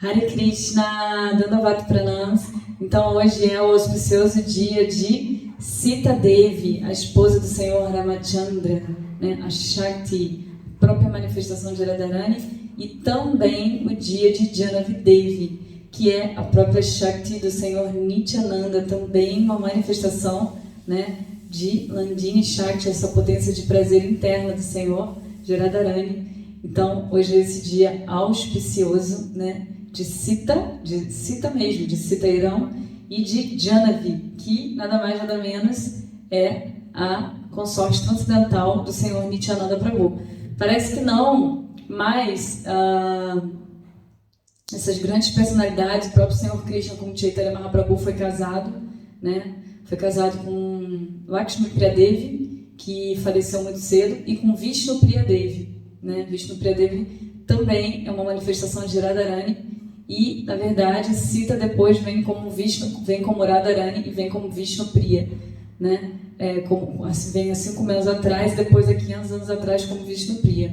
Hare Krishna, Dandavata Pranams. Então hoje é o auspicioso dia de Sita Devi, a esposa do Senhor Ramachandra, né? A Shakti, própria manifestação de Radharani, e também o dia de Janavi Devi, que é a própria Shakti do Senhor Nityananda, também uma manifestação, né, de Nandini Shakti, essa potência de prazer interna do Senhor de Radharani. Então hoje é esse dia auspicioso, né, de Sita mesmo, de Sita Irão, e de Janavi, que nada mais nada menos é a consorte transcendental do Senhor Nityananda Prabhu. Parece que não, mas essas grandes personalidades, o próprio Senhor Krishna, como Chaitanya Mahaprabhu, foi casado, né? Foi casado com Lakshmi Priyadevi, que faleceu muito cedo, e com Vishnu Priyadevi, né? Vishnu Priyadevi também é uma manifestação de Radharani. E, na verdade, Sita depois vem como Vishnu, vem como Radharani e vem como Vishnu Priya, né? Vem há 5 anos atrás, depois há 500 anos atrás como Vishnu Priya.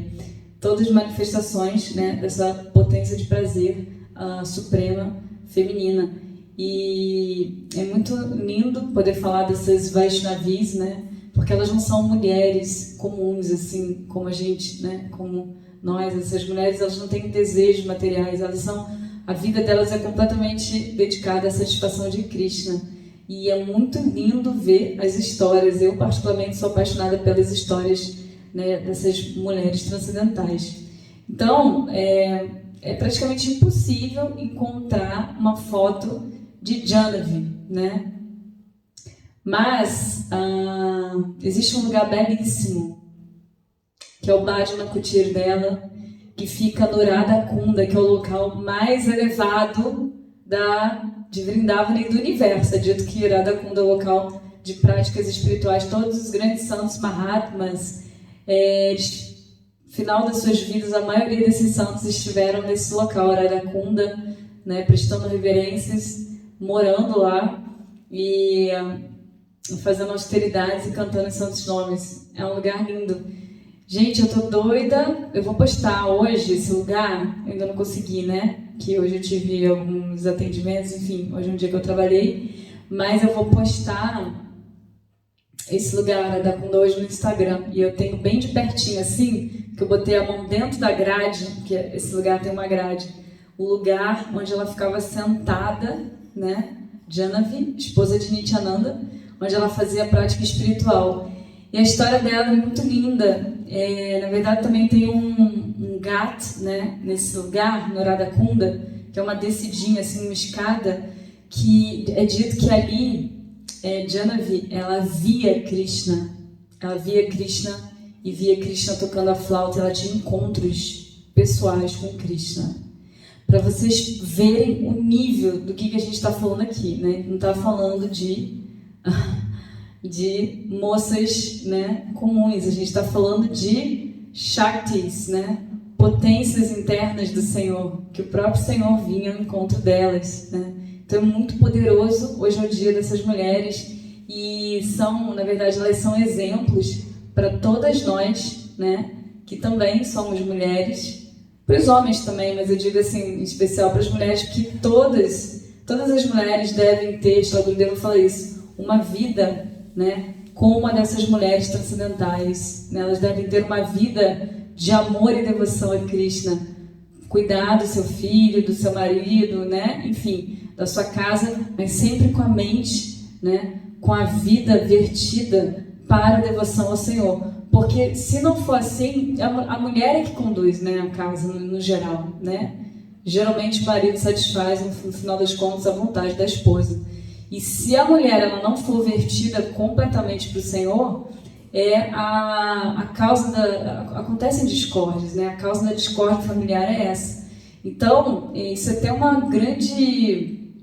Todas manifestações, né, dessa potência de prazer suprema feminina. E é muito lindo poder falar dessas Vaishnavis, né? Porque elas não são mulheres comuns, assim, como a gente, né? Como nós, essas mulheres, elas não têm desejos materiais, elas são... A vida delas é completamente dedicada à satisfação de Krishna. E é muito lindo ver as histórias. Eu, particularmente, sou apaixonada pelas histórias, né, dessas mulheres transcendentais. Então, é praticamente impossível encontrar uma foto de Janavi, né? Mas existe um lugar belíssimo, que é o Bhajana Kutir dela, que fica no Radha Kunda, que é o local mais elevado de Vrindavana e do universo. É dito que Radha Kunda é o local de práticas espirituais. Todos os grandes santos Mahatmas, final das suas vidas, a maioria desses santos estiveram nesse local, Radha Kunda, né, prestando reverências, morando lá e fazendo austeridades e cantando os santos nomes. É um lugar lindo. Gente, eu tô doida, eu vou postar hoje esse lugar, eu ainda não consegui, né? Que hoje eu tive alguns atendimentos, enfim, hoje é um dia que eu trabalhei, mas eu vou postar esse lugar da Kunda hoje no Instagram, e eu tenho bem de pertinho assim, que eu botei a mão dentro da grade, que esse lugar tem uma grade, o lugar onde ela ficava sentada, né? Janavi, esposa de Nityananda, onde ela fazia a prática espiritual. E a história dela é muito linda. Na verdade, também tem um ghat, né, nesse lugar, no Radha Kunda, que é uma descidinha, assim, uma escada, que é dito que ali, Janavi, ela via Krishna e via Krishna tocando a flauta. Ela tinha encontros pessoais com Krishna. Para vocês verem o nível do que a gente está falando aqui, né? Não está falando de moças, né, comuns, a gente está falando de Shaktis, né, potências internas do Senhor, que o próprio Senhor vinha ao encontro delas, né? Então é muito poderoso. Hoje é o dia dessas mulheres e são, na verdade, elas são exemplos para todas nós, né, que também somos mulheres, para os homens também, mas eu digo assim, em especial para as mulheres, que todas as mulheres devem ter, Shri Gurudeva fala isso, uma vida, né, como uma dessas mulheres transcendentais, né? Elas devem ter uma vida de amor e devoção a Krishna, cuidar do seu filho, do seu marido, né? Enfim, da sua casa, mas sempre com a mente, né, com a vida vertida para a devoção ao Senhor. Porque se não for assim, a mulher é que conduz, né, a casa no geral, né? Geralmente o marido satisfaz, no final das contas, a vontade da esposa. E se a mulher ela não for vertida completamente para o Senhor, a causa acontecem discórdias, né? A causa da discórdia familiar é essa. Então, isso é até uma grande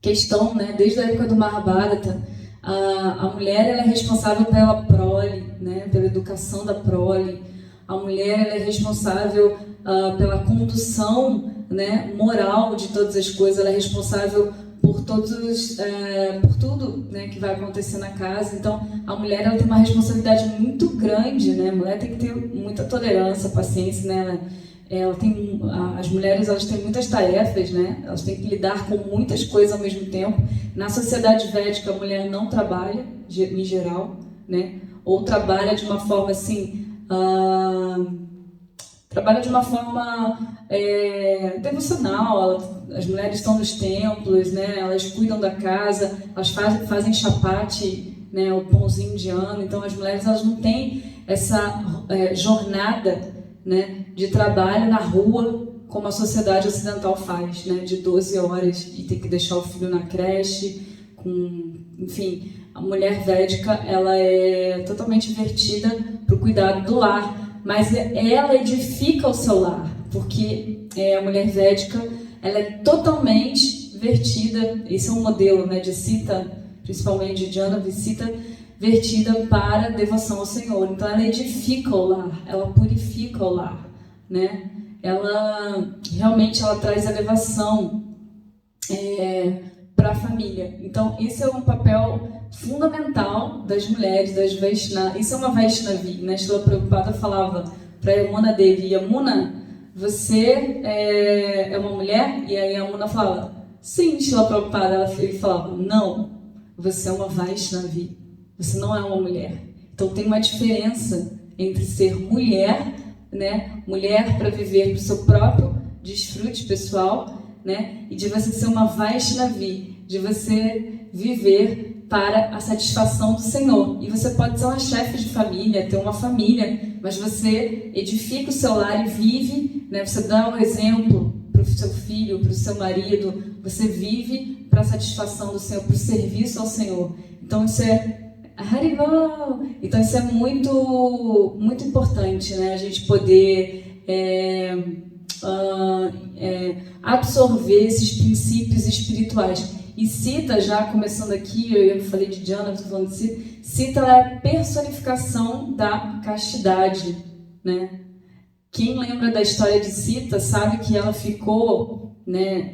questão, né? Desde a época do Mahabharata, a mulher ela é responsável pela prole, né? Pela educação da prole. A mulher ela é responsável pela condução, né, moral de todas as coisas. Ela é responsável por tudo, né, que vai acontecer na casa. Então, a mulher ela tem uma responsabilidade muito grande, né? A mulher tem que ter muita tolerância, paciência, né? as mulheres elas têm muitas tarefas, né? Elas têm que lidar com muitas coisas ao mesmo tempo. Na sociedade védica, a mulher não trabalha, em geral, né? Ou trabalha de uma forma assim, trabalha de uma forma devocional. As mulheres estão nos templos, né? Elas cuidam da casa, elas fazem chapati, né? O pãozinho indiano. Então as mulheres elas não têm essa jornada, né, de trabalho na rua como a sociedade ocidental faz, né? De 12 horas e ter que deixar o filho na creche, enfim. A mulher védica ela é totalmente vertida para o cuidado do lar, mas ela edifica o seu lar, porque a mulher védica ela é totalmente vertida, esse é um modelo, né, de Sita, principalmente de Jana Visita, vertida para a devoção ao Senhor. Então ela edifica o lar, ela purifica o lar, né? Ela realmente traz elevação para a família. Então esse é um papel fundamental das mulheres, das Vaishnavas. Isso é uma Vaishnavi, né? Srila Prabhupada falava para Yamuna Devi: Yamuna, você é uma mulher? E aí a Yamuna falava: sim, Srila Prabhupada. Ele falava: não, você é uma Vaishnavi, você não é uma mulher. Então tem uma diferença entre ser mulher, né? Mulher para viver para o seu próprio desfrute pessoal, né? E de você ser uma Vaishnavi, de você viver para a satisfação do Senhor. E você pode ser uma chefe de família, ter uma família, mas você edifica o seu lar e vive, né? Você dá um exemplo para o seu filho, para o seu marido, você vive para a satisfação do Senhor, para o serviço ao Senhor. Então isso Haribol! Então isso é muito, muito importante, né? A gente poder absorver esses princípios espirituais. E Sita, já começando aqui, eu falei de Jana, estou falando de Sita. Sita é a personificação da castidade, né? Quem lembra da história de Sita sabe que ela ficou, né?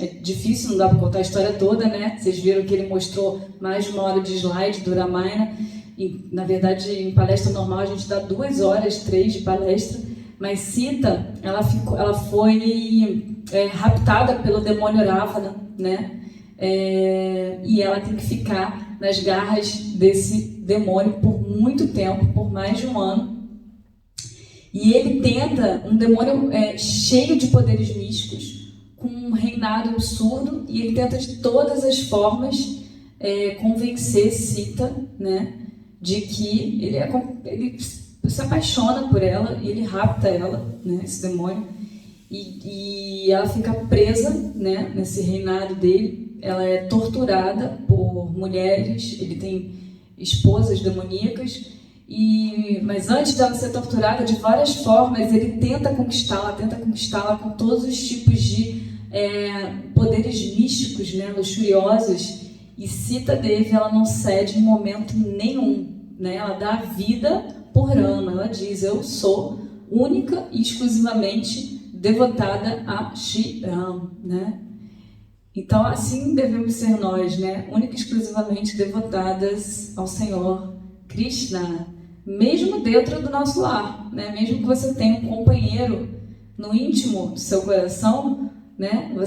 É difícil, não dá para contar a história toda, né? Vocês viram que ele mostrou mais de 1 hora de slide do Ramayana. E, na verdade, em palestra normal a gente dá 2 horas, 3 de palestra. Mas Sita, ela foi raptada pelo demônio Ravana, né? E ela tem que ficar nas garras desse demônio por muito tempo, por mais de 1 ano. E ele tenta, um demônio cheio de poderes místicos, com um reinado absurdo, e ele tenta de todas as formas convencer Sita, né, de que ele se apaixona por ela e ele rapta ela, né, esse demônio, e ela fica presa, né, nesse reinado dele. Ela é torturada por mulheres, ele tem esposas demoníacas, mas antes dela ser torturada de várias formas, ele tenta conquistá-la com todos os tipos de poderes místicos, né, luxuriosos. E Sita Devi, ela não cede em momento nenhum, né? Ela dá a vida por Rama. Ela diz: eu sou única e exclusivamente devotada a Shri Ram, né? Então assim devemos ser nós, né? Única e exclusivamente devotadas ao Senhor Krishna, mesmo dentro do nosso lar, né? Mesmo que você tenha um companheiro no íntimo do seu coração, né? A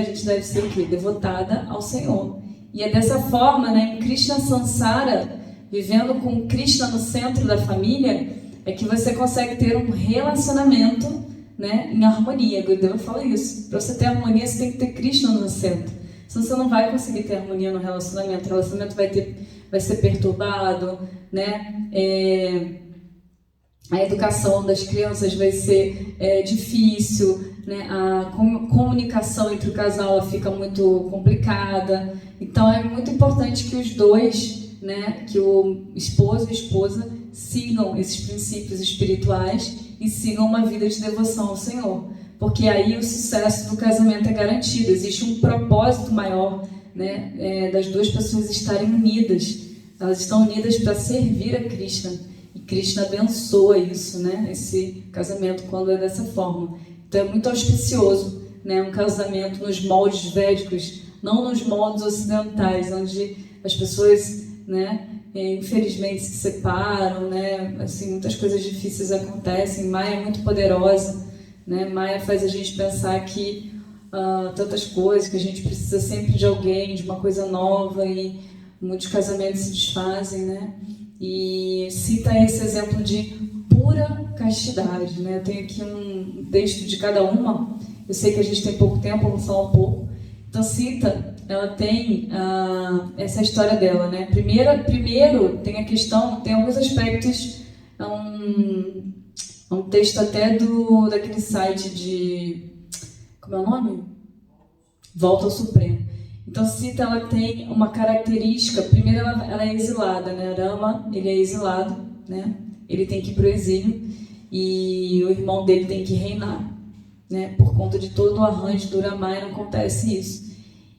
gente deve ser o quê? Devotada ao Senhor. E é dessa forma, né, em Krishna Sansara, vivendo com Krishna no centro da família, é que você consegue ter um relacionamento, né, em harmonia. Gurudeva fala isso. Para você ter harmonia, você tem que ter Krishna no centro. Senão você não vai conseguir ter harmonia no relacionamento. O relacionamento vai ser perturbado, né? A educação das crianças vai ser difícil, né? A comunicação entre o casal ela fica muito complicada. Então é muito importante que os dois, né, que o esposo e a esposa sigam esses princípios espirituais e sigam uma vida de devoção ao Senhor, porque aí o sucesso do casamento é garantido. Existe um propósito maior, né, das duas pessoas estarem unidas. Elas estão unidas para servir a Krishna, e Krishna abençoa isso, né, esse casamento quando é dessa forma. Então é muito auspicioso, né, um casamento nos moldes védicos, não nos moldes ocidentais, onde as pessoas, né, infelizmente se separam, né? Assim, muitas coisas difíceis acontecem. Maia é muito poderosa, né? Maia faz a gente pensar que tantas coisas, que a gente precisa sempre de alguém, de uma coisa nova, e muitos casamentos se desfazem, né? E cita esse exemplo de pura castidade, né? Eu tenho aqui um texto de cada uma. Eu sei que a gente tem pouco tempo, eu vou falar um pouco. Então, Cita, ela tem essa história dela, né? Primeiro tem a questão, tem alguns aspectos, um texto até daquele site de, como é o nome? Volta ao Supremo. Então, Cita, ela tem uma característica, primeiro ela é exilada, né? Rama, ele é exilado, né? Ele tem que ir para o exílio e o irmão dele tem que reinar, né? Por conta de todo o arranjo do Ramayana acontece isso.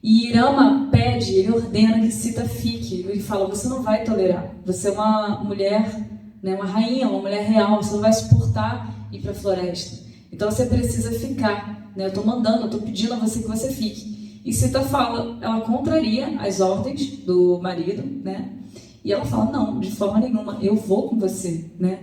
E Rama pede, ele ordena que Sita fique. Ele fala, você não vai tolerar. Você é uma mulher, né, uma rainha, uma mulher real. Você não vai suportar ir para a floresta. Então você precisa ficar. Né? Eu estou mandando, eu estou pedindo a você que você fique. E Sita fala, ela contraria as ordens do marido, né? E ela fala, não, de forma nenhuma, eu vou com você, né?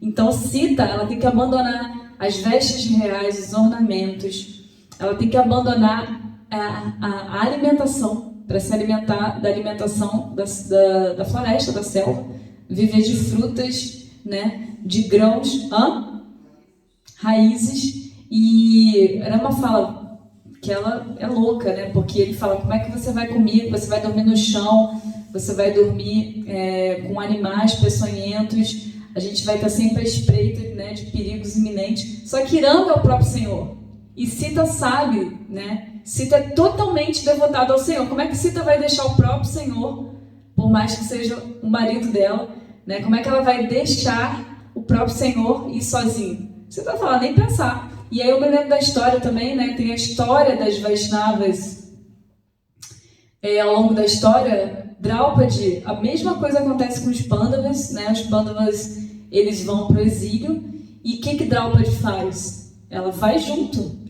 Então Sita, ela tem que abandonar as vestes reais, os ornamentos. Ela tem que abandonar a alimentação, para se alimentar da alimentação da floresta, da selva, viver de frutas, né, de grãos, raízes. E Rama fala que ela é louca, né, porque ele fala, como é que você vai comigo? Você vai dormir no chão, você vai dormir com animais peçonhentos, a gente vai estar sempre à espreita, né, de perigos iminentes. Só que Rama é o próprio Senhor. E Sita sabe, né? Sita é totalmente devotada ao Senhor. Como é que Sita vai deixar o próprio Senhor, por mais que seja o marido dela, né? Como é que ela vai deixar o próprio Senhor ir sozinho? Sita fala, nem pensar. E aí eu me lembro da história também, né? Tem a história das Vaishnavas. Ao longo da história, Draupadi, a mesma coisa acontece com os Pandavas, né? Os Pandavas, eles vão para o exílio. E o que Draupadi faz? Ela vai junto.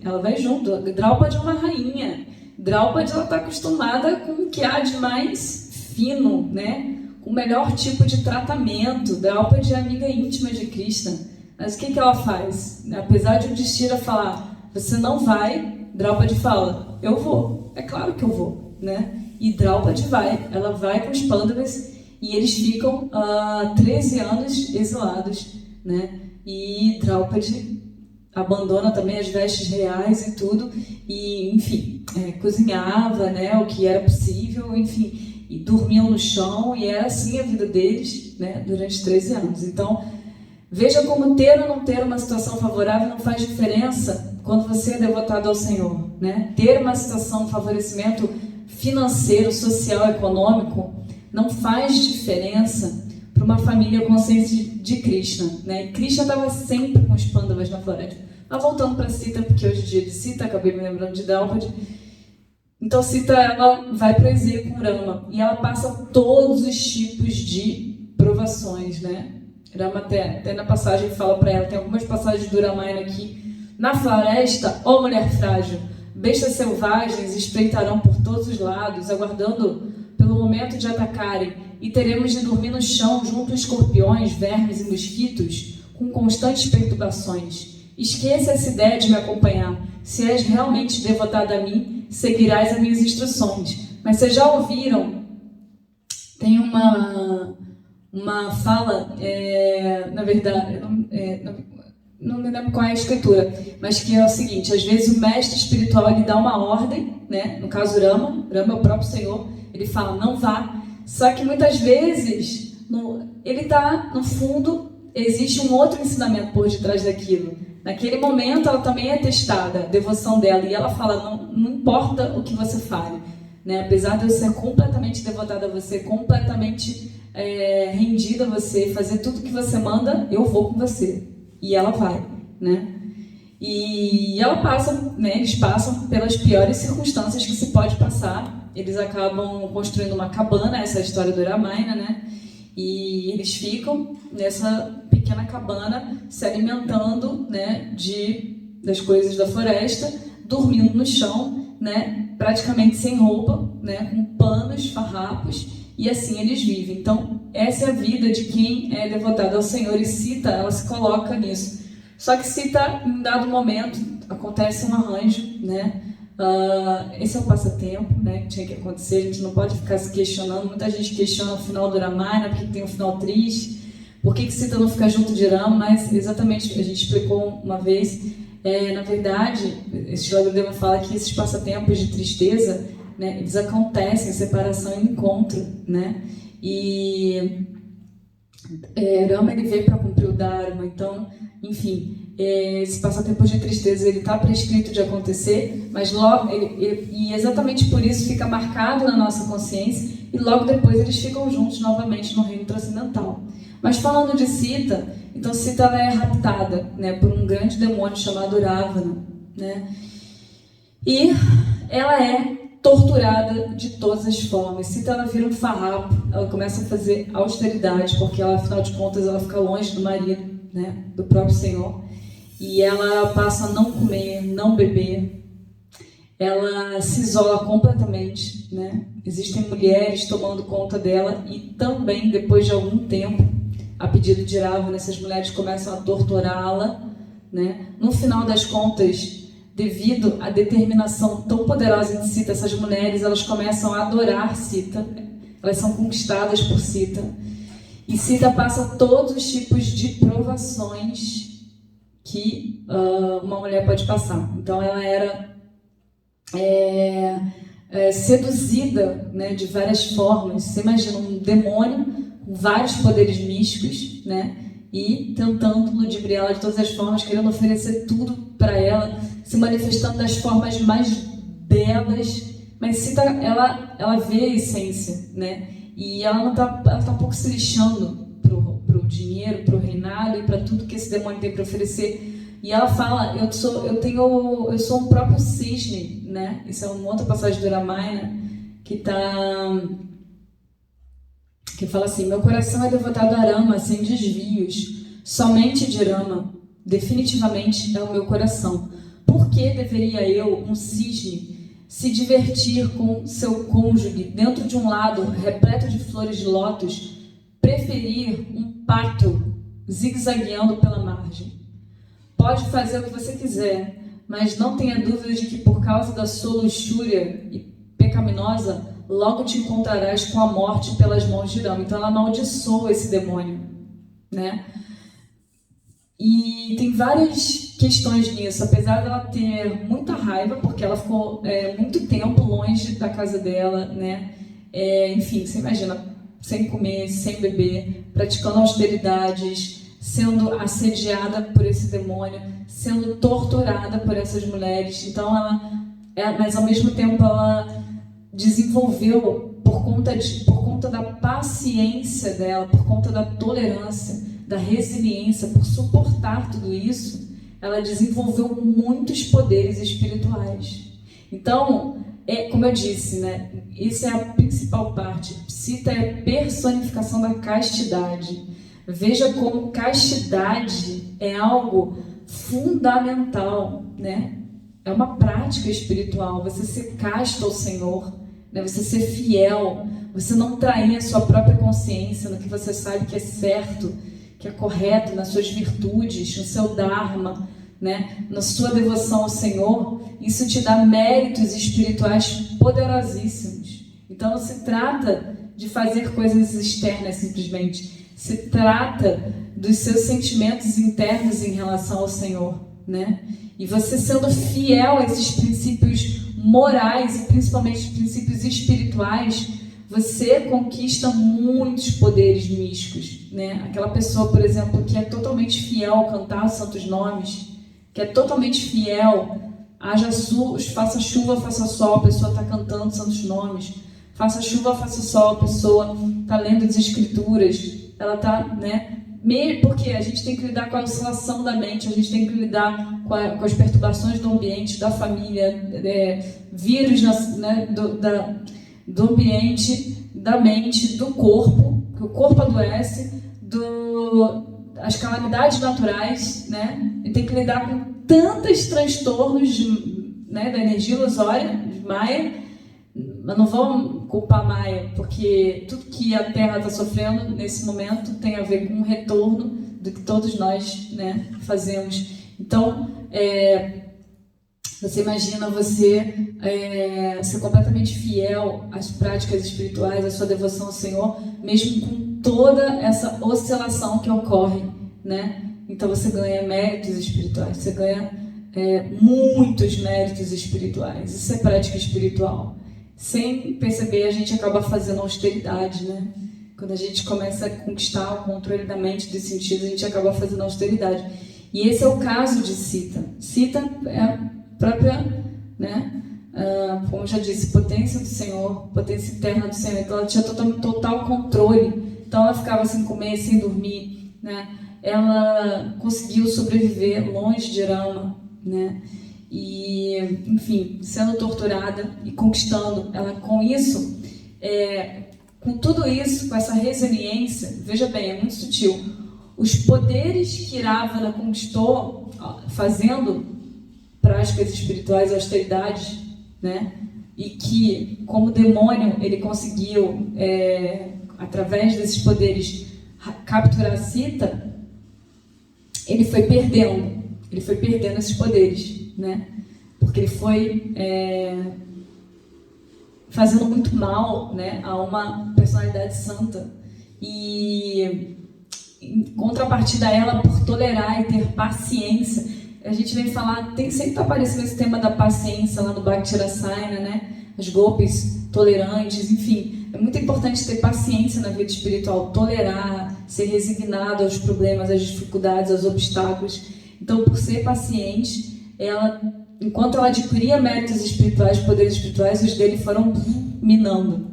Draupadi é uma rainha. Draupadi, ela está acostumada com o que há de mais fino, né? Com o melhor tipo de tratamento. Draupadi é amiga íntima de Krishna. Mas o que ela faz? Apesar de Yudhishthira falar, você não vai, Draupadi fala, eu vou. É claro que eu vou, né? E Draupadi vai. Ela vai com os Pandavas e eles ficam 13 anos exilados, né? E Draupadi abandona também as vestes reais e tudo, e, enfim, cozinhava, né, o que era possível, enfim, e dormiam no chão, e era assim a vida deles, né, durante 13 anos. Então, veja como ter ou não ter uma situação favorável não faz diferença quando você é devotado ao Senhor, né? Ter uma situação, um favorecimento financeiro, social, econômico, não faz diferença para uma família consciente de Krishna, né? E Krishna estava sempre com os Pandavas na floresta. Mas voltando para Sita, porque hoje é dia de Sita, acabei me lembrando de Draupadi. Então Sita, ela vai para o exílio com Rama e ela passa todos os tipos de provações, né? Rama até na passagem fala para ela, tem algumas passagens do Ramayana aqui, na floresta, ó mulher frágil, bestas selvagens espreitarão por todos os lados, aguardando pelo momento de atacarem, e teremos de dormir no chão junto a escorpiões, vermes e mosquitos, com constantes perturbações. Esqueça essa ideia de me acompanhar. Se és realmente devotada a mim, seguirás as minhas instruções. Mas vocês já ouviram? Tem uma fala, na verdade, não me lembro qual é a escritura, mas que é o seguinte, às vezes o mestre espiritual ele dá uma ordem, né? No caso Rama é o próprio Senhor, ele fala, não vá. Só que muitas vezes, ele está, no fundo, existe um outro ensinamento por detrás daquilo. Naquele momento, ela também é testada, a devoção dela, e ela fala, não importa o que você fale, né? Apesar de eu ser completamente devotada a você, completamente rendida a você, fazer tudo o que você manda, eu vou com você. E ela vai, né? E ela passa, né? Eles passam pelas piores circunstâncias que se pode passar. Eles acabam construindo uma cabana, essa é a história do Ramayana, né? E eles ficam nessa pequena cabana se alimentando, né, das coisas da floresta, dormindo no chão, né, praticamente sem roupa, né, com panos, farrapos, e assim eles vivem. Então, essa é a vida de quem é devotado ao Senhor, e Sita, ela se coloca nisso. Só que Sita, em dado momento, acontece um arranjo, né? Esse é um passatempo, né, que tinha que acontecer. A gente não pode ficar se questionando. Muita gente questiona o final do Ramayana, porque tem um final triste, por que Sita não fica junto de Rama, mas exatamente, a gente explicou uma vez, na verdade, esse Lagudeva fala que esses passatempos de tristeza, né, eles acontecem, separação e encontro, né, e Rama, ele veio para cumprir o Dharma. Então, enfim, esse passatempo de tristeza, ele está prescrito de acontecer, mas logo, e exatamente por isso fica marcado na nossa consciência, e logo depois eles ficam juntos novamente no reino transcendental. Mas falando de Sita, então Sita, ela é raptada, né, por um grande demônio chamado Ravana, né, e ela é torturada de todas as formas. Sita, ela vira um farrapo, ela começa a fazer austeridade, porque ela, afinal de contas, ela fica longe do marido, né, do próprio Senhor, e ela passa a não comer, não beber, ela se isola completamente, né? Existem mulheres tomando conta dela, e também, depois de algum tempo, a pedido de Ravana, essas mulheres começam a torturá-la, né? No final das contas, devido à determinação tão poderosa de Sita, essas mulheres, elas começam a adorar Sita, elas são conquistadas por Sita, e Sita passa todos os tipos de provações que uma mulher pode passar. Então ela era seduzida, né, de várias formas. Você imagina um demônio com vários poderes místicos, né, e tentando ludibriá-la de todas as formas, querendo oferecer tudo para ela, se manifestando das formas mais belas. Mas Sita, ela vê a essência, né, e ela tá um pouco se lixando pro dinheiro, pro reinado e para tudo que esse demônio tem para oferecer. E ela fala, eu sou um próprio cisne, né? Isso é uma outra passagem do Ramayana que fala assim: meu coração é devotado a Rama sem desvios, somente de Rama, definitivamente é o meu coração. Por que deveria eu, um cisne, se divertir com seu cônjuge dentro de um lago repleto de flores de lótus, preferir um pato zigue-zagueando pela margem? Pode fazer o que você quiser, mas não tenha dúvida de que por causa da sua luxúria e pecaminosa, logo te encontrarás com a morte pelas mãos de Rama. Então ela amaldiçoa esse demônio, né? E tem várias questões nisso, apesar dela ter muita raiva, porque ela ficou muito tempo longe da casa dela, né? Enfim, você imagina, sem comer, sem beber, praticando austeridades, sendo assediada por esse demônio, sendo torturada por essas mulheres. Então mas ao mesmo tempo ela desenvolveu, por conta da paciência dela, por conta da tolerância, da resiliência, por suportar tudo isso, ela desenvolveu muitos poderes espirituais. Então, como eu disse, né, isso é a principal parte. Sita é a personificação da castidade. Veja como castidade é algo fundamental, né? É uma prática espiritual, você ser casto ao Senhor, né? Você ser fiel, você não trair a sua própria consciência no que você sabe que é certo, que é correto, nas suas virtudes, no seu dharma, né? Na sua devoção ao Senhor. Isso te dá méritos espirituais poderosíssimos. Então não se trata de fazer coisas externas simplesmente, se trata dos seus sentimentos internos em relação ao Senhor, né? E você sendo fiel a esses princípios morais e principalmente princípios espirituais, você conquista muitos poderes místicos, né? Aquela pessoa, por exemplo, que é totalmente fiel ao cantar os santos nomes, que é totalmente fiel, faça chuva, faça sol, a pessoa está cantando os santos nomes, faça chuva, faça sol, a pessoa está lendo as escrituras, ela está, né? Porque a gente tem que lidar com a oscilação da mente, a gente tem que lidar com as perturbações do ambiente, da família, vírus, né, do ambiente, da mente, do corpo, que o corpo adoece, as calamidades naturais, né? E tem que lidar com tantos transtornos, né, da energia ilusória, de Maya, mas não vamos culpar Maia, porque tudo que a Terra está sofrendo nesse momento tem a ver com um retorno do que todos nós, né, fazemos. Então, você imagina você ser completamente fiel às práticas espirituais, à sua devoção ao Senhor, mesmo com toda essa oscilação que ocorre, né? Então você ganha méritos espirituais, você ganha muitos méritos espirituais. Isso é prática espiritual. Sem perceber, a gente acaba fazendo austeridade, né? Quando a gente começa a conquistar o controle da mente, dos sentidos, a gente acaba fazendo austeridade. E esse é o caso de Sita. Sita é a própria, né? Como eu já disse, potência do Senhor, potência interna do Senhor. Então ela tinha total controle. Então ela ficava sem comer, sem dormir, né? Ela conseguiu sobreviver longe de Rama, né? E, enfim, sendo torturada e conquistando. Ela, com isso, com tudo isso, com essa resiliência, veja bem, é muito sutil. Os poderes que Ravana conquistou fazendo práticas espirituais e austeridades, né? E que, como demônio, ele conseguiu, através desses poderes, capturar Sita. Ele foi perdendo esses poderes, né? Porque ele foi fazendo muito mal, né, a uma personalidade santa. E em contrapartida a ela, por tolerar e ter paciência, a gente vem falar, sempre está aparecendo esse tema da paciência lá no Bhakti Rasayana, né? As gopis tolerantes, enfim. É muito importante ter paciência na vida espiritual, tolerar, ser resignado aos problemas, às dificuldades, aos obstáculos. Então, por ser paciente, enquanto ela adquiria méritos espirituais, poderes espirituais, os dele foram minando.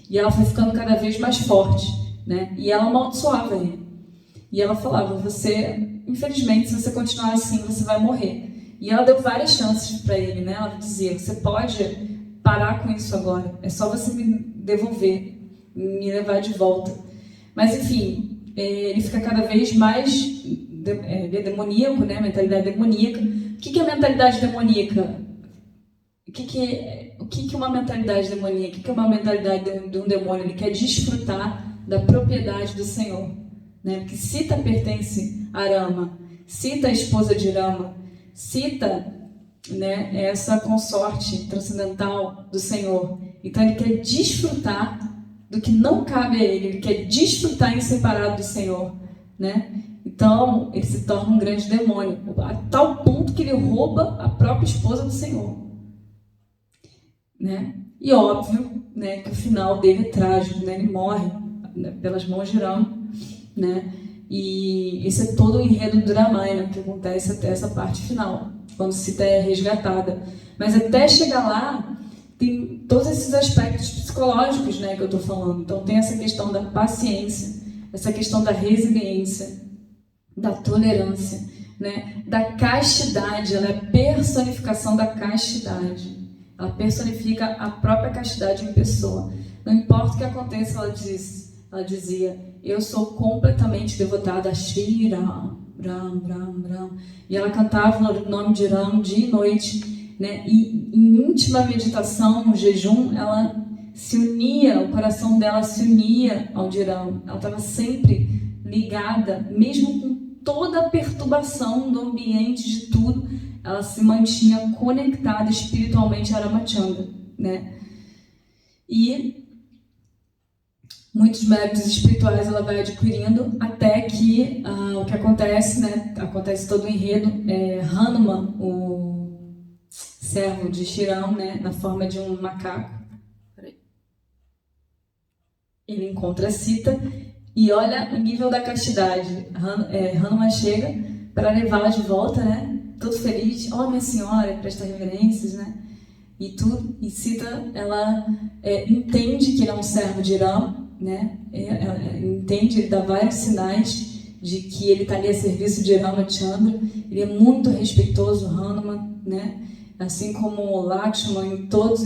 E ela foi ficando cada vez mais forte, né? E ela amaldiçoava ele. E ela falava, infelizmente, se você continuar assim, você vai morrer. E ela deu várias chances para ele, né? Ela dizia, você pode parar com isso agora, é só você me devolver, me levar de volta. Mas, enfim, ele fica cada vez mais demoníaco, né? Mentalidade demoníaca. O que é mentalidade demoníaca? O que é uma mentalidade demoníaca? O que é uma mentalidade de um demônio? Ele quer desfrutar da propriedade do Senhor, né? Porque Sita pertence a Rama, Sita é a esposa de Rama, Sita, né, é essa consorte transcendental do Senhor. Então ele quer desfrutar do que não cabe a ele quer desfrutar em separado do Senhor, né? Então ele se torna um grande demônio, a tal ponto que ele rouba a própria esposa do Senhor, né? E óbvio, né, que o final dele é trágico, né? Ele morre, né, pelas mãos de Rama, né? E esse é todo o enredo do Ramayana que acontece até essa parte final, quando Sita é resgatada. Mas até chegar lá, tem todos esses aspectos psicológicos, né, que eu estou falando. Então tem essa questão da paciência, essa questão da resiliência, da tolerância, né, da castidade. Ela é a personificação da castidade. Ela personifica a própria castidade em pessoa. Não importa o que aconteça, ela dizia, eu sou completamente devotada a Shri Ram, Ram, Ram, Ram. E ela cantava o nome de Ram dia e noite, né? E em íntima meditação, no jejum, ela se unia, o coração dela se unia ao de Ram. Ela estava sempre ligada, mesmo com toda a perturbação do ambiente, de tudo, ela se mantinha conectada espiritualmente a Ramachandra, né? E muitos méritos espirituais ela vai adquirindo, até que o que acontece, né? Acontece todo o enredo. Hanuman, o servo de Shiram, né? Na forma de um macaco, ele encontra Sita e olha o nível da castidade. Hanuman chega para levá-la de volta, né? Todo feliz, minha senhora, presta reverências, né? E tudo. E Sita, ela entende que ele é um servo de Ram, né? Entende, ele dá vários sinais de que ele está ali a serviço de Ramachandra. Ele é muito respeitoso, Hanuman, né? Assim como Lakshman, e todos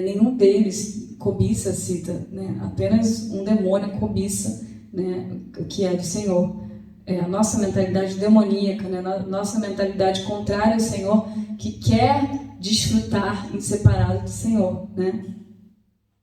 nenhum deles cobiça Sita, né? Apenas um demônio cobiça, né, o que é do Senhor. a nossa mentalidade demoníaca, né? Nossa mentalidade contrária ao Senhor, que quer desfrutar em separado do Senhor, né?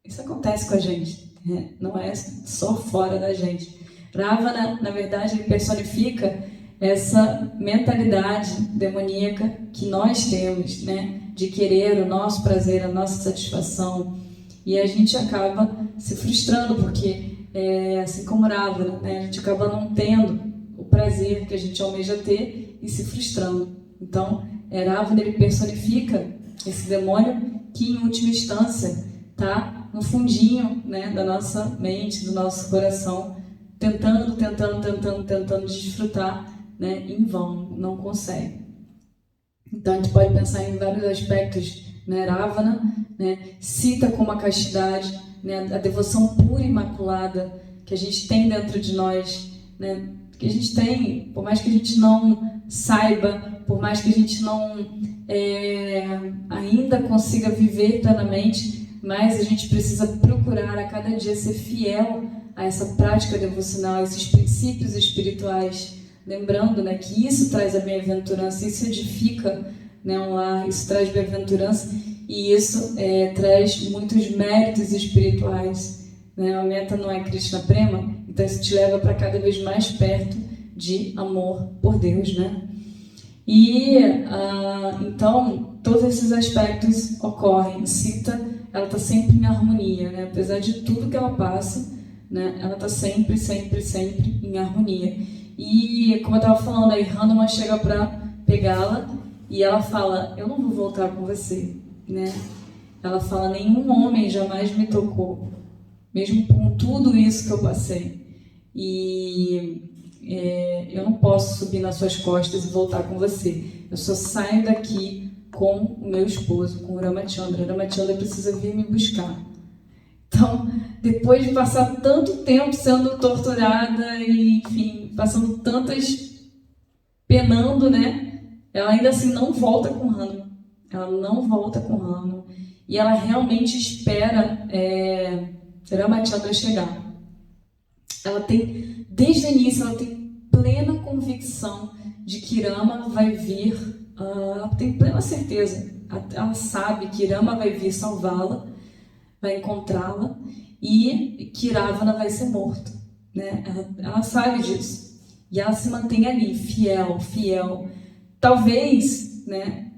Isso acontece com a gente, né? Não é só fora da gente. Ravana, na verdade, ele personifica essa mentalidade demoníaca que nós temos, né? De querer o nosso prazer, a nossa satisfação. E a gente acaba se frustrando, porque, assim como Ravana, né? A gente acaba não tendo o prazer que a gente almeja ter e se frustrando. Então, Ravana, ele personifica esse demônio que, em última instância, está no fundinho, né, da nossa mente, do nosso coração, tentando desfrutar, né, em vão, não consegue. Então a gente pode pensar em vários aspectos, né? Ravana, né, cita como a castidade, né, a devoção pura e imaculada que a gente tem dentro de nós, né, que a gente tem, por mais que a gente não saiba, por mais que a gente não ainda consiga viver plenamente, mas a gente precisa procurar a cada dia ser fiel a essa prática devocional, a esses princípios espirituais, lembrando, né, que isso traz a bem-aventurança, isso edifica, né, um lar, isso traz bem-aventurança e isso traz muitos méritos espirituais, né? A meta não é Krishna Prema, então isso te leva para cada vez mais perto de amor por Deus, né? E então todos esses aspectos ocorrem. Sita, ela está sempre em harmonia, né? Apesar de tudo que ela passa, né? Ela está sempre em harmonia. E como eu estava falando, aí Hanuman chega para pegá-la e ela fala: eu não vou voltar com você, né? Ela fala: nenhum homem jamais me tocou, mesmo com tudo isso que eu passei. E eu não posso subir nas suas costas e voltar com você. Eu só saio daqui com o meu esposo, com o Ramachandra. Ramachandra precisa vir me buscar. Então, depois de passar tanto tempo sendo torturada e, enfim, passando penando, né? Ela ainda assim não volta com Hanuman. Ela não volta com Hanuman. E ela realmente espera Ramachandra chegar. Ela tem, desde o início, ela tem plena convicção de que Rama vai vir, ela tem plena certeza, ela sabe que Rama vai vir salvá-la, vai encontrá-la e que Ravana vai ser morto, né? Ela sabe disso e ela se mantém ali, fiel. Talvez, né?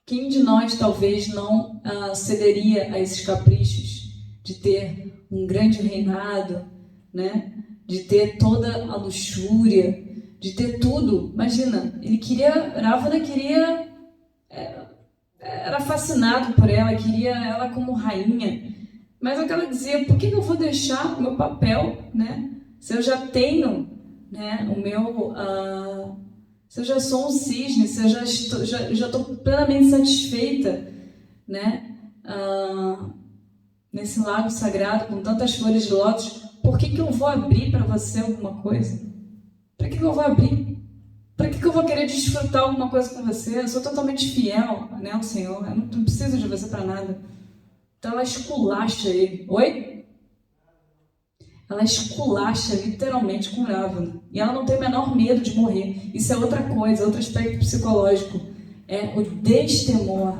Quem de nós talvez não cederia a esses caprichos de ter um grande reinado, né? De ter toda a luxúria, de ter tudo. Imagina, Ravana queria, era fascinado por ela, queria ela como rainha. Mas ela dizia: por que eu vou deixar o meu papel, né? Se eu já tenho, né, o meu, se eu já sou um cisne, se eu já estou plenamente satisfeita, né? Nesse lago sagrado com tantas flores de lótus, por que eu vou abrir para você alguma coisa? Para que eu vou abrir? Para que eu vou querer desfrutar alguma coisa com você? Eu sou totalmente fiel, né, ao Senhor. Eu não preciso de você para nada. Então ela esculacha ele. Oi? Ela esculacha literalmente com Ravana. E ela não tem o menor medo de morrer. Isso é outra coisa, outro aspecto psicológico. É o destemor.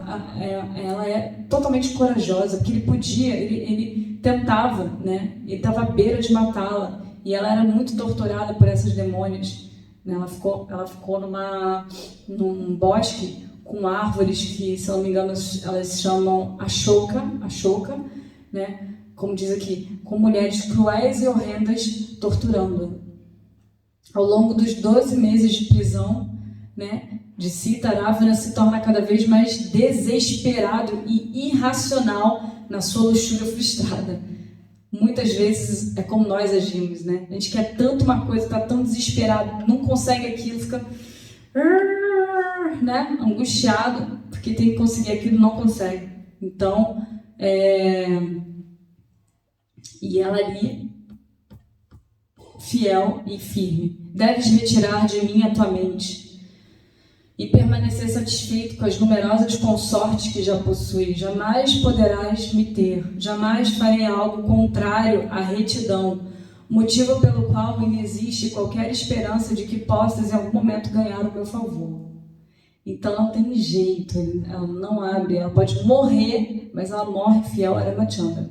Ela é totalmente corajosa, porque ele tentava, né? Ele estava à beira de matá-la. E ela era muito torturada por esses demônios. Ela ficou num bosque com árvores que, se não me engano, elas se chamam Ashoka, né? Como diz aqui, com mulheres cruéis e horrendas torturando. Ao longo dos 12 meses de prisão, né, de Sita, Ravana se torna cada vez mais desesperado e irracional na sua luxúria frustrada. Muitas vezes é como nós agimos, né? A gente quer tanto uma coisa, está tão desesperado, não consegue aquilo, fica, né, angustiado, porque tem que conseguir aquilo, não consegue. Então, e ela ali, fiel e firme: deves retirar de mim a tua mente e permanecer satisfeito com as numerosas consortes que já possuis. Jamais poderás me ter, jamais farei algo contrário à retidão. motivo pelo qual ainda existe qualquer esperança de que possas em algum momento ganhar o meu favor. Então não tem jeito, ela não abre, ela pode morrer, mas ela morre fiel a Ramachandra.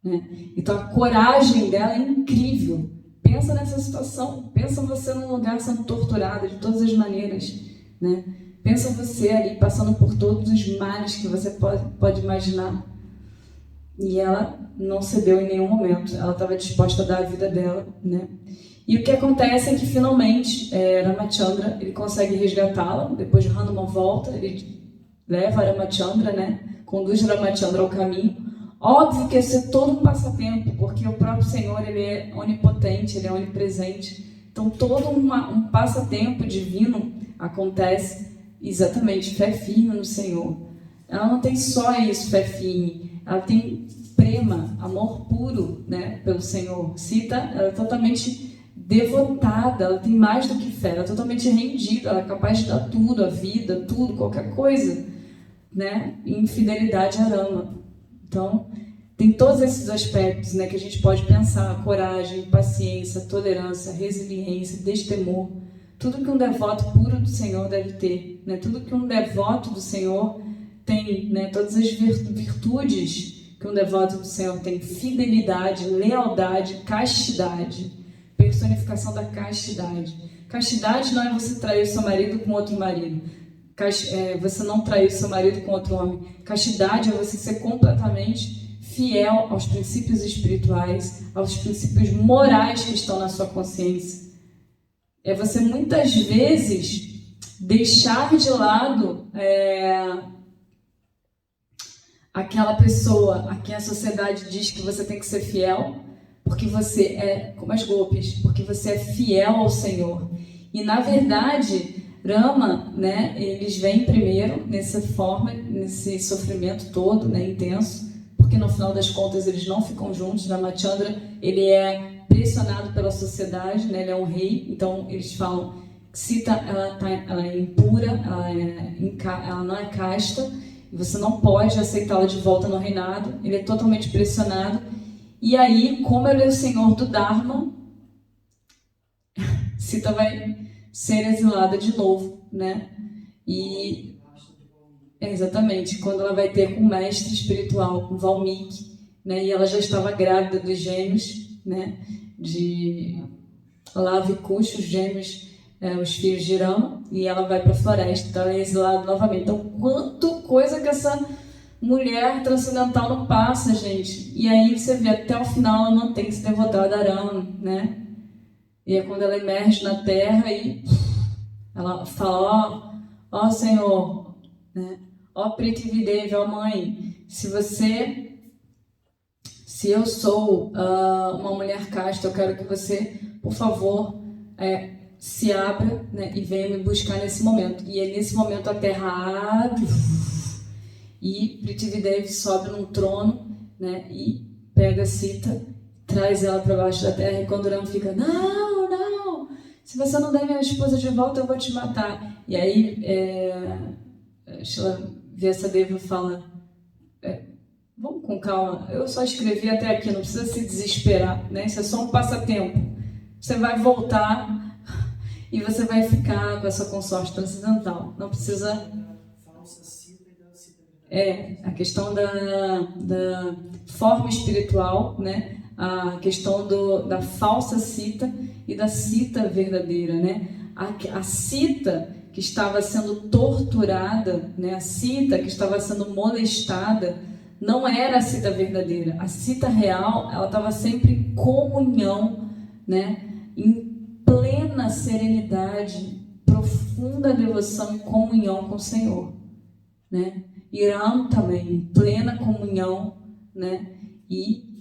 Né? Então a coragem dela é incrível. Pensa nessa situação, pensa você num lugar sendo torturada de todas as maneiras, né? Pensa você ali passando por todos os males que você pode imaginar. E ela não cedeu em nenhum momento, ela estava disposta a dar a vida dela, né? E o que acontece é que finalmente Ramachandra ele consegue resgatá-la. Depois de Hanuman volta, ele leva Ramachandra, né? Conduz Ramachandra ao caminho. Óbvio que isso é todo um passatempo, porque o próprio Senhor ele é onipotente, ele é onipresente. Então todo um passatempo divino acontece, exatamente, fé firme no Senhor. Ela não tem só isso, fé firme, ela tem prema, amor puro, né, pelo Senhor. Sita, ela é totalmente devotada, ela tem mais do que fé, ela é totalmente rendida, ela é capaz de dar tudo, a vida, tudo, qualquer coisa, né, em fidelidade a Rama. Então, tem todos esses aspectos, né, que a gente pode pensar: coragem, paciência, tolerância, resiliência, destemor. Tudo que um devoto puro do Senhor deve ter, né? Tudo que um devoto do Senhor tem, né? Todas as virtudes que um devoto do Senhor tem: fidelidade, lealdade, castidade, personificação da castidade. Castidade não é você trair o seu marido com outro marido. Você não trair o seu marido com outro homem. Castidade é você ser completamente fiel aos princípios espirituais, aos princípios morais que estão na sua consciência. É você muitas vezes deixar de lado aquela pessoa a quem a sociedade diz que você tem que ser fiel, porque você é, como as golpes, porque você é fiel ao Senhor. E na verdade, Rama, né, eles vêm primeiro nessa forma, nesse sofrimento todo, né, intenso, porque no final das contas eles não ficam juntos. Ramachandra, ele é pressionado pela sociedade, né, ele é um rei, então eles falam que Sita, ela é impura, ela não é casta, e você não pode aceitá-la de volta no reinado. Ele é totalmente pressionado, e aí, como ele é o senhor do Dharma, Sita vai ser exilada de novo, né? E exatamente, quando ela vai ter com um mestre espiritual, com Valmiki, né? E ela já estava grávida dos gêmeos, né? De Lava e Kusha, os gêmeos, os filhos de Rama, e ela vai para a floresta, então ela é exilada novamente. Então, quanto coisa que essa mulher transcendental não passa, gente. E aí você vê, até o final ela não tem que se devotar a Rama, né? E é quando ela emerge na terra e ela fala: ó Senhor, né? Ó Prithvidevi, ó Mãe, se eu sou uma mulher casta, eu quero que você, por favor, se abra, né, e venha me buscar nesse momento. E é nesse momento a terra abre e Prithvidevi sobe num trono, né, e pega Sita, traz ela para baixo da terra, e quando Rama fica: não, se você não der minha esposa de volta, eu vou te matar. E aí Shila Vyasadeva fala: vamos com calma, eu só escrevi até aqui, não precisa se desesperar, né? Isso é só um passatempo. Você vai voltar e você vai ficar com essa consorte transcendental. Não precisa... a questão da forma espiritual, né? A questão da falsa Sita e da Sita verdadeira, né? A Sita que estava sendo torturada, né? A Sita que estava sendo molestada, não era a Sita verdadeira. A Sita real, ela estava sempre em comunhão, né? Em plena serenidade, profunda devoção e comunhão com o Senhor, né? E Ram também, em plena comunhão, né? E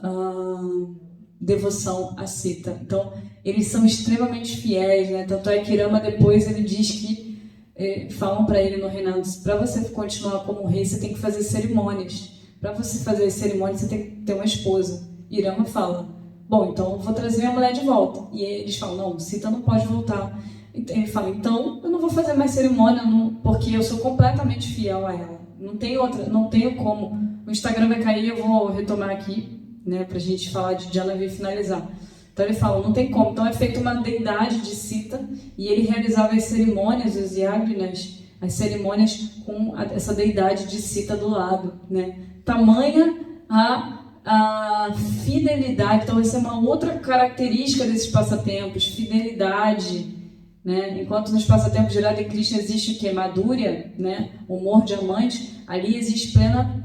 devoção a Sita. Então, eles são extremamente fiéis, né? Tanto é que Rama depois ele diz que falam para ele no reinado: para você continuar como rei, você tem que fazer cerimônias. Para você fazer cerimônias, você tem que ter uma esposa. E Rama fala: bom, então eu vou trazer minha mulher de volta. E eles falam: não, Sita não pode voltar. Ele fala: então eu não vou fazer mais cerimônia, porque eu sou completamente fiel a ela. Não tem outra, não tenho como. O Instagram vai cair, eu vou retomar aqui, né, pra gente falar de Jhanavi e finalizar. Então ele fala, não tem como. Então é feita uma deidade de Sita e ele realizava as cerimônias, os yagnas, as cerimônias com essa deidade de Sita do lado, né? Tamanha a fidelidade. Então essa é uma outra característica desses passatempos, fidelidade, né? Enquanto nos passatempos de Radha Krishna existe o que? Madhurya, né? Humor diamante, ali existe plena...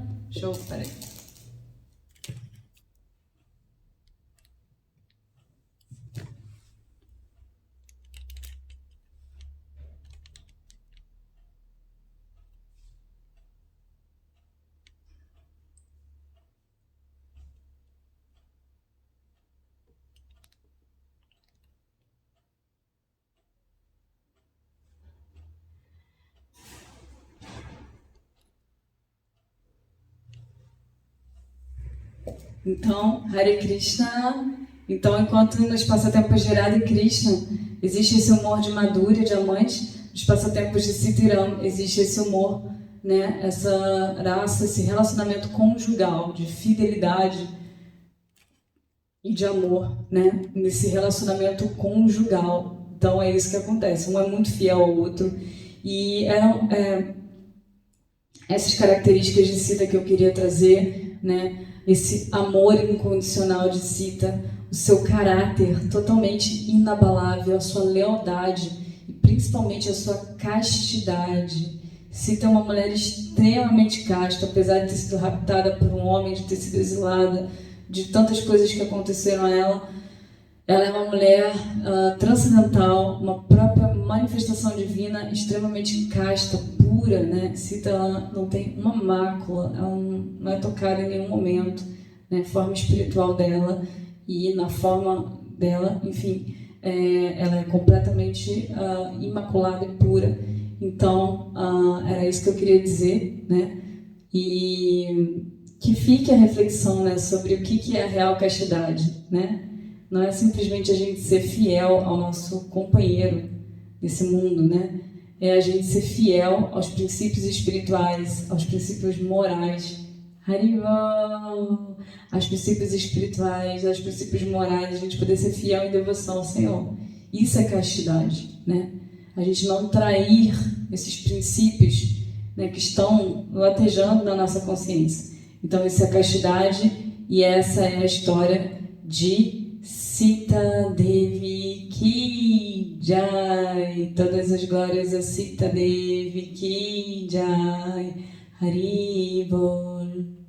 Peraí. Então, Hare Krishna. Então, enquanto nos passatempos de Radha Krishna existe esse humor de Madhurya, diamante, nos passatempos de Sita e Rama existe esse humor, né? Essa raça, esse relacionamento conjugal de fidelidade e de amor, né? Nesse relacionamento conjugal. Então, é isso que acontece. Um é muito fiel ao outro. E eram essas características de Sita que eu queria trazer, né? Esse amor incondicional de Sita, o seu caráter totalmente inabalável, a sua lealdade e principalmente a sua castidade. Sita é uma mulher extremamente casta, apesar de ter sido raptada por um homem, de ter sido exilada, de tantas coisas que aconteceram a ela. Ela é uma mulher transcendental, uma própria manifestação divina, extremamente casta, pura, né? Sita, ela não tem uma mácula, ela não é tocada em nenhum momento, né? Forma espiritual dela e na forma dela, enfim, ela é completamente imaculada e pura. Então, era isso que eu queria dizer, né? E que fique a reflexão, né, sobre o que é a real castidade, né? Não é simplesmente a gente ser fiel ao nosso companheiro nesse mundo, né? É a gente ser fiel aos princípios espirituais, aos princípios morais. Harival! Aos princípios espirituais, aos princípios morais, a gente poder ser fiel em devoção ao Senhor. Isso é castidade, né? A gente não trair esses princípios, né, que estão latejando na nossa consciência. Então, isso é castidade e essa é a história de Sita Devi Ki Jai. Todas as glórias a Sita Devi Ki Jai. Hari Bol.